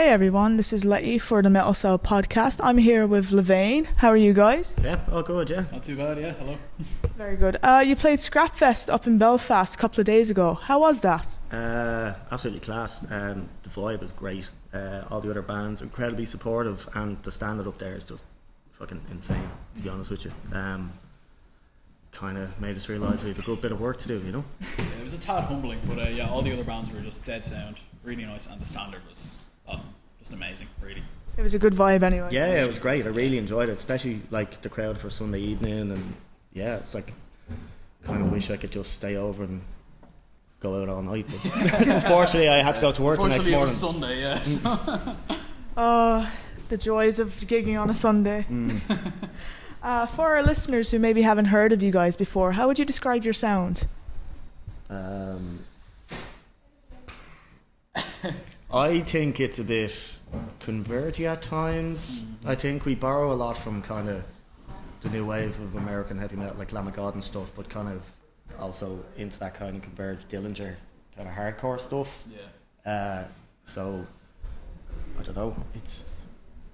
Hey everyone, this is Letty for the Metal Cell podcast. I'm here with LaVein. How are you guys? Yeah, all good, yeah. Not too bad, yeah. Hello. Very good. You played Scrapfest up in Belfast a couple of days ago. How was that? Absolutely class. The vibe is great. All the other bands are incredibly supportive, and the standard up there is just fucking insane, to be honest with you. Kind of made us realise we have a good bit of work to do, you know? Yeah, it was a tad humbling, but yeah, all the other bands were just dead sound, really nice, and the standard was just amazing, really. It was a good vibe anyway. Yeah, it was great. I really enjoyed it, especially like the crowd for Sunday evening, and yeah, it's like kind of wish I could just stay over and go out all night. But unfortunately, I had to go to work the next morning. It was Sunday, yeah. So. The joys of gigging on a Sunday. For our listeners who maybe haven't heard of you guys before, how would you describe your sound? I think it's a bit convergy at times. I think we borrow a lot from kind of the new wave of American heavy metal, like Lamb of God and stuff, but kind of also into that kind of converged Dillinger kind of hardcore stuff. Yeah. So I don't know. It's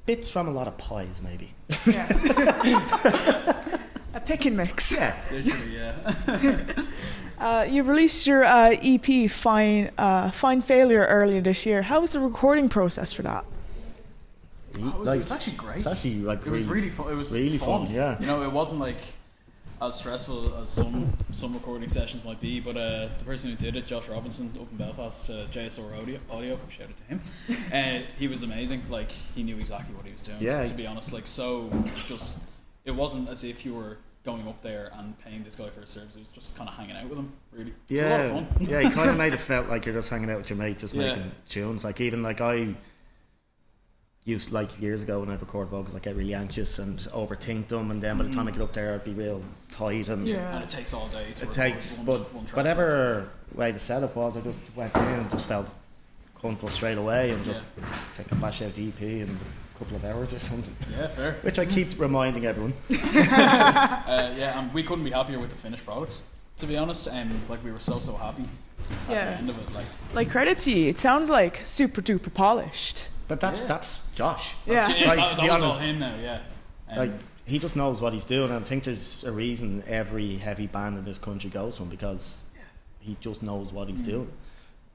bits from a lot of pies, maybe. Yeah. A pick and mix. Yeah, literally, yeah. You released your EP, Fine Failure, earlier this year. How was the recording process for that? It was actually great. It's actually like it was really fun. It was really fun. Yeah. You know, it wasn't like as stressful as some recording sessions might be, but the person who did it, Josh Robinson, up in Belfast, JSR Audio, shout out to him. He was amazing. Like, he knew exactly what he was doing. Yeah. To be honest, like, so just it wasn't as if you were going up there and paying this guy for his service. It was just kind of hanging out with him, really. It was a lot of fun. Yeah, he kind of made it felt like you're just hanging out with your mate, just making tunes. Like, even like I used, like, years ago when I'd record vocals, I'd get really anxious and overthink them, and then by the time I get up there I'd be real tight, and and it takes all day to it takes one track. Whatever way the setup was, I just went in and just felt comfortable straight away, and just take a bash out the EP in a couple of hours or something. Yeah, fair. Which I keep reminding everyone. And we couldn't be happier with the finished product, to be honest, and like, we were so happy at the end of it. Like credit to you, it sounds like super duper polished. But that's Josh. Yeah. Like, to be that was honest, all him now, yeah. Like, he just knows what he's doing, and I think there's a reason every heavy band in this country goes to him, because he just knows what he's doing.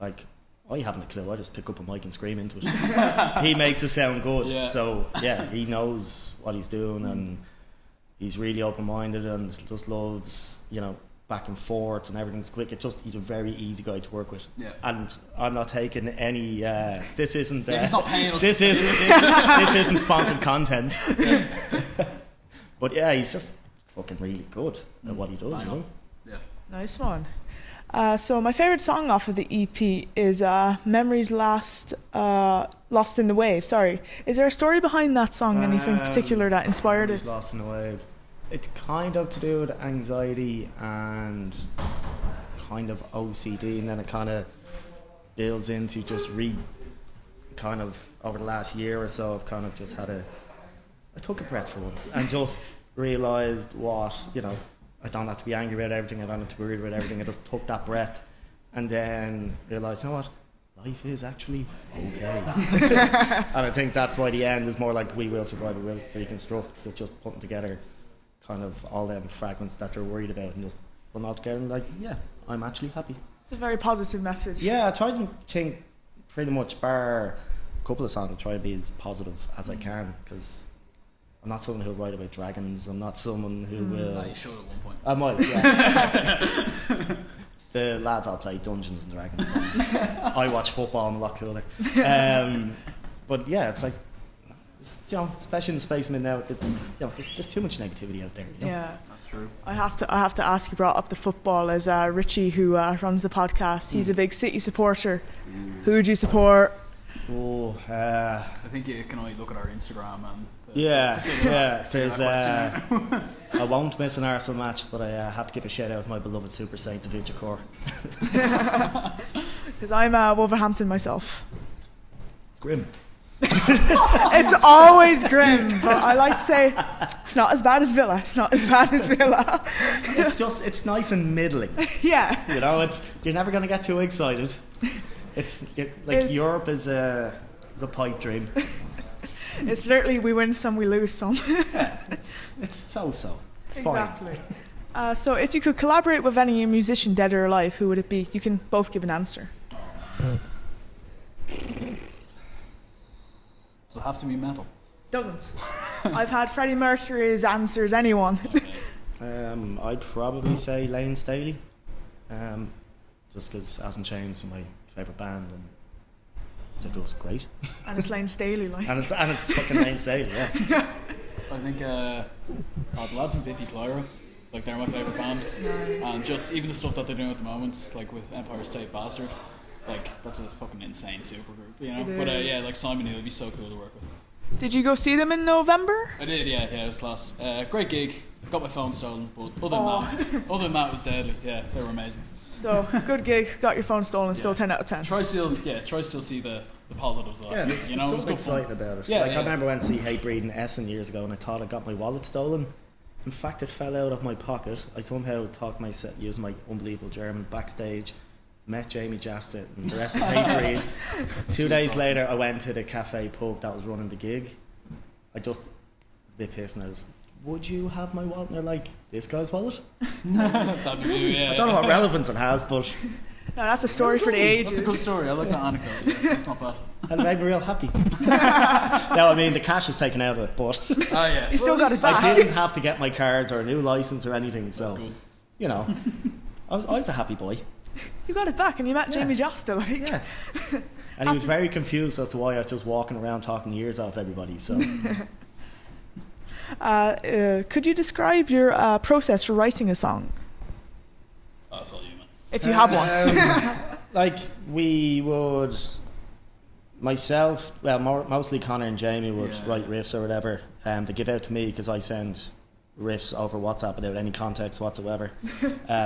Like, I haven't a clue. I just pick up a mic and scream into it. He makes it sound good. Yeah. So yeah, he knows what he's doing, and he's really open-minded, and just loves, you know, back and forth, and everything's quick. He's a very easy guy to work with. Yeah. And I'm not taking any. This isn't. He's not paying us. This isn't sponsored content. Yeah. But yeah, he's just fucking really good at what he does. You know. Yeah. Nice one. So my favourite song off of the EP is Memories Lost in the Wave. Sorry. Is there a story behind that song? Anything particular that inspired it? Lost in the Wave. It's kind of to do with anxiety and kind of OCD, and then it kind of builds into just kind of over the last year or so, I've kind of just I took a breath for once and just realised what, you know, I don't have to be angry about everything, I don't have to be worried about everything. I just took that breath and then realised, you know what, life is actually okay. And I think that's why the end is more like we will survive, we will reconstruct. It's just putting together kind of all them fragments that they're worried about, and just put them all together and like, yeah, I'm actually happy. It's a very positive message. Yeah, I try to think pretty much, bar a couple of songs, I try to be as positive as I can, because I'm not someone who'll write about dragons. I'm not someone who will. You should at one point. I might, yeah. The lads all play Dungeons and Dragons. I watch football, I'm a lot cooler. But yeah, it's like, you know, especially in the space I'm in now, it's, you know, there's too much negativity out there. You know? Yeah, that's true. I have to ask. You brought up the football, as Richie, who runs the podcast. He's a big City supporter. Who would you support? Oh, I think you can only look at our Instagram and. There's I won't miss an Arsenal match, but I have to give a shout out to my beloved Super Saints of Inchicore. Because I'm Wolverhampton myself. Grim. It's always grim, but I like to say it's not as bad as Villa. It's not as bad as Villa. It's nice and middling. Yeah. You know, you're never going to get too excited. Europe is It's a pipe dream. It's literally we win some, we lose some. Yeah, it's so. It's exactly. So if you could collaborate with any musician, dead or alive, who would it be? You can both give an answer. Does it have to be metal? Doesn't. I've had Freddie Mercury's answers, anyone. Okay. I'd probably say Lane Staley. Just because Hasn't Changed is my favourite band and it was great. And it's Lane Staley, like. and it's fucking Lane Staley, yeah. I think the lads in Biffy Clyro, like they're my favourite band. Nice. And just even the stuff that they're doing at the moment, like with Empire State Bastard, like that's a fucking insane supergroup, you know. But yeah, like Simon Hill would be so cool to work with. Did you go see them in November? I did, yeah, it was class. Great gig. Got my phone stolen, but other than that, it was deadly. Yeah, they were amazing. So good gig, got your phone stolen, still 10 out of 10. Try still see the positives of that. Yeah, you know, something exciting about it. I remember when I see Hatebreed in Essen years ago, and I thought I got my wallet stolen. In fact, it fell out of my pocket. I somehow talked myself, used my unbelievable German backstage, met Jamie Jastit and the rest of Hatebreed. 2 days later, I went to the cafe pub that was running the gig. I just was a bit pissed, and I was, would you have my wallet? And they're like, this guy's wallet? That'd be you, yeah. I don't know what relevance it has, but No, that's a story for the ages. That's a good story. I like that anecdote. Yeah, that's not bad. that made me real happy. No, I mean, the cash is taken out of it, but Oh yeah. You still got it back. I didn't have to get my cards or a new license or anything, That's so good. you know, I was a happy boy. You got it back and you met Jamie Jastit, like. Yeah. And he was very confused as to why I was just walking around talking the ears off everybody. So Could you describe your process for writing a song? Oh, that's all you, man. If you have one. like we would, myself, well, mostly Connor and Jamie would write riffs or whatever, to give out to me because I send riffs over WhatsApp without any context whatsoever.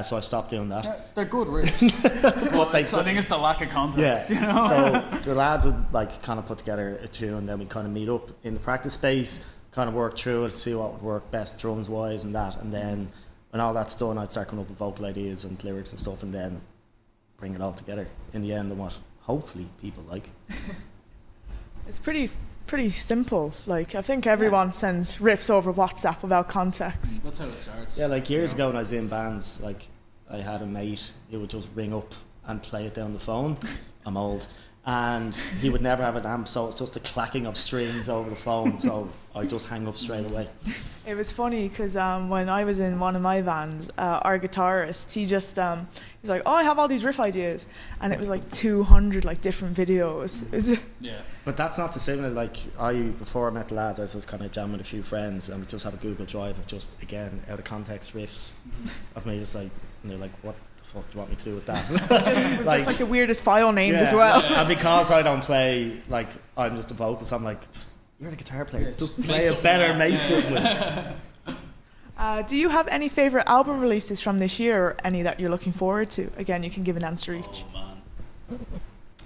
So I stopped doing that. They're good riffs. But I think it's the lack of context, you know? So the lads would like kind of put together a tune, then we'd kind of meet up in the practice space, kind of work through it, see what would work best drums wise and that, and then when all that's done I'd start coming up with vocal ideas and lyrics and stuff, and then bring it all together in the end and what hopefully people like. It's pretty simple. Like, I think everyone sends riffs over WhatsApp without context. That's how it starts. Yeah, like years ago when I was in bands, like I had a mate who would just ring up and play it down the phone. I'm old. And he would never have an amp, so it's just the clacking of strings over the phone, so I just hang up straight away. It was funny because when I was in one of my bands, our guitarist, he just he's like, oh, I have all these riff ideas, and it was like 200 like different videos. It was Yeah. But that's not dissimilar. Like before I met the lads, I was just kind of jamming with a few friends, and we just have a Google Drive of just again out of context riffs of me just like, and they're like, what the fuck do you want me to do with that? just like the weirdest file names as well. Yeah. And because I don't play, like I'm just a vocalist, I'm like, just, you're the guitar player, Yeah, just make play it something better, up. make Yeah. something with it. Do you have any favourite album releases from this year, or any that you're looking forward to? Again, you can give an answer each. Oh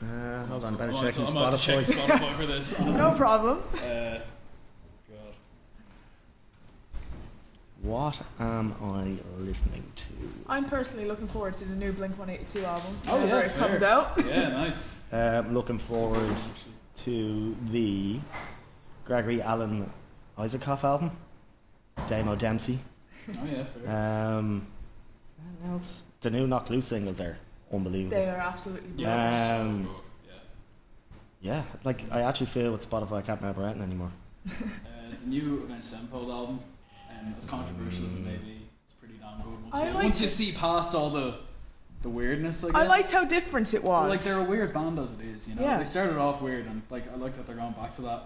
man. Hold on, better I'm checking about to check Spotify. Spotify for this. Honestly. No problem. God. What am I listening to? I'm personally looking forward to the new Blink-182 album. Oh, yeah, whenever it fair. comes out. Yeah, nice. I'm looking forward to the Gregory Alan Isaacoff album, Damo Dempsey. Oh yeah, fair. What else? The new Knock Loose singles are unbelievable. They are absolutely Yeah, Um, so good. Yeah. Yeah, like I actually feel with Spotify I can't remember anything anymore. The new Avenged Sevenfold album, as controversial as it may be, it's pretty damn good. I liked Once you it. see past all the weirdness, I guess. I liked how different it was. Like they're a weird band as it is, you know. Yeah. They started off weird, and like I like that they're going back to that.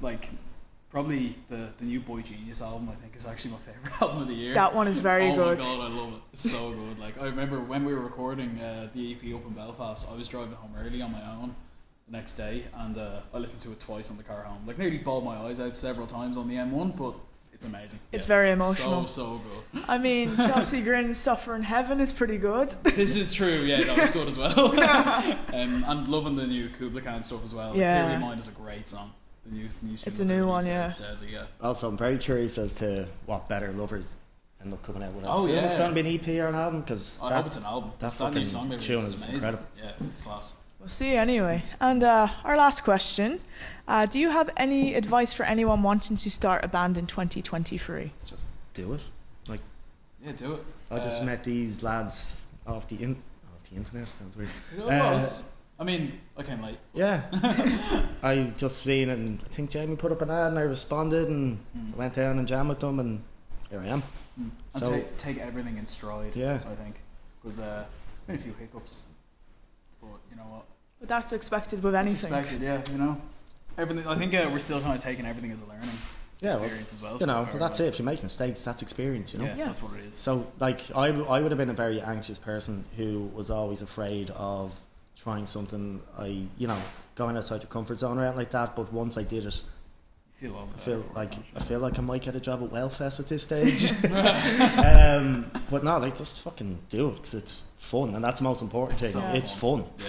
Like probably the new Boy Genius album, I think, is actually my favorite album of the year. That one is very good. Oh my god, I love it. It's so good. Like I remember when we were recording the EP up in Belfast, I was driving home early on my own the next day, and I listened to it twice on the car home. Like nearly bawled my eyes out several times on the M1, but it's amazing. It's very emotional. So good. I mean, Chelsea Grin's Suffer in Heaven is pretty good. This is true, yeah, no, it's good as well. And loving the new Kubla Khan stuff as well. Like, Yeah. Theory of Mind is a great song. The new It's a new one, yeah. It's deadly, yeah. Also, I'm very curious as to what Better Lovers end up coming out with us. Oh, You know yeah. it's going to be an EP or an album because I hope it's an album. that That new fucking song they tune released is amazing. incredible. Yeah, it's class. We'll see you anyway. And our last question. Do you have any advice for anyone wanting to start a band in 2023? Just do it. Like, Yeah, do it. I just met these lads off the internet. Sounds weird. It was. I mean, I came late. Yeah. I just seen it, and I think Jamie put up an ad and I responded and went down and jammed with them, and here I am. And So take everything in stride, Yeah. I think. Because been a few hiccups. But you know what? But that's expected with It's anything. expected, yeah, you know. Everything. I think we're still kind of taking everything as a learning experience as well. You so know, far, that's like, it. If you make mistakes, that's experience, you know? Yeah, that's what it is. So, like, I would have been a very anxious person who was always afraid of trying something, going outside your comfort zone or anything like that. But once I did it, You feel all I feel like I might get a job at Wellfest at this stage. But no, like, just fucking do it because it's fun, and that's the most important It's thing. so It's fun, Yeah,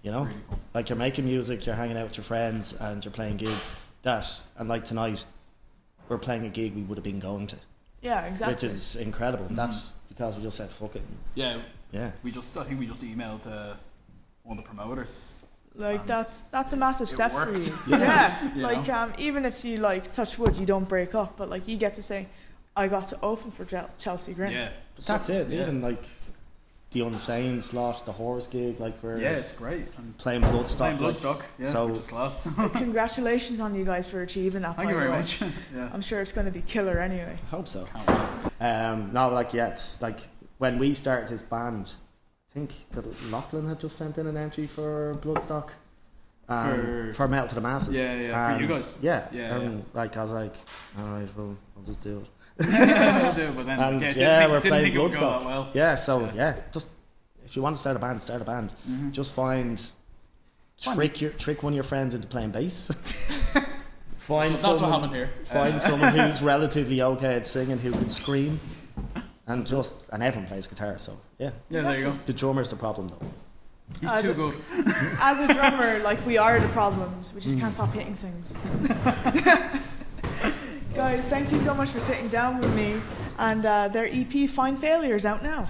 you know. really fun. Like, you're making music, you're hanging out with your friends, and you're playing gigs. And like tonight, we're playing a gig we would have been going to, Yeah, exactly. which is incredible. That's because we just said fuck it. Yeah, Yeah. I think we just emailed one of the promoters. Like And that's a massive it step worked. for you. Yeah. You Like know? even if you like touch wood, you don't break up, but like you get to say, I got to open for Chelsea Grin. Yeah, But that's it. Yeah. Even like the Unsane slot, the Horse gig, like we're Yeah, it's great. And playing Bloodstock. playing Bloodstock, yeah, so- which is class. Congratulations on you guys for achieving that. Thank by you the very way. much. Yeah. I'm sure it's going to be killer anyway. I hope so. Can't wait. No, like it's like when we started this band, I think that Lachlan had just sent in an entry for Bloodstock. For Metal to the Masses. Yeah, for you guys. Yeah, Yeah, and like I was like, alright, well, I'll just do it. We'll do, but then And didn't we're think it would playing go that Bloodstock. well. Yeah, so just if you want to start a band, start a band. Mhm. Just trick one of your friends into playing bass. So that's what happened here. Find someone who's relatively okay at singing, who can scream, and everyone plays guitar. So yeah, Yeah, there you go. the drummer's the problem though. He's too good. As a drummer, like we are the problems. We just can't stop hitting things. Guys, thank you so much for sitting down with me. And their EP Fine Failure is out now.